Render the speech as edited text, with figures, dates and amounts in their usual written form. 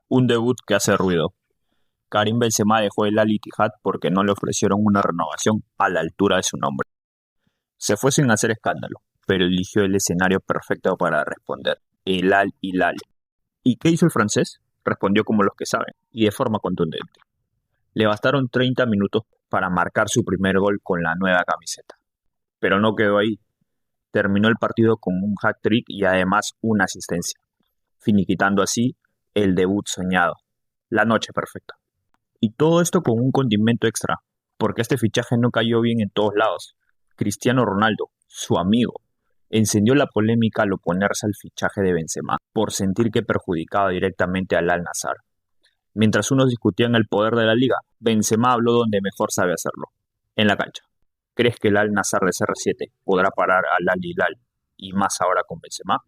Un debut que hace ruido. Karim Benzema dejó el Al Ittihad porque no le ofrecieron una renovación a la altura de su nombre. Se fue sin hacer escándalo, pero eligió el escenario perfecto para responder, el Al Hilal. ¿Y qué hizo el francés? Respondió como los que saben, y de forma contundente. Le bastaron 30 minutos para marcar su primer gol con la nueva camiseta. Pero no quedó ahí. Terminó el partido con un hat-trick y además una asistencia, finiquitando así el debut soñado, la noche perfecta. Y todo esto con un condimento extra, porque este fichaje no cayó bien en todos lados. Cristiano Ronaldo, su amigo, encendió la polémica al oponerse al fichaje de Benzema por sentir que perjudicaba directamente al Al-Nassr. Mientras unos discutían el poder de la liga, Benzema habló donde mejor sabe hacerlo, en la cancha. ¿Crees que el Al-Nassr de CR7 podrá parar al Al-Hilal y más ahora con Benzema?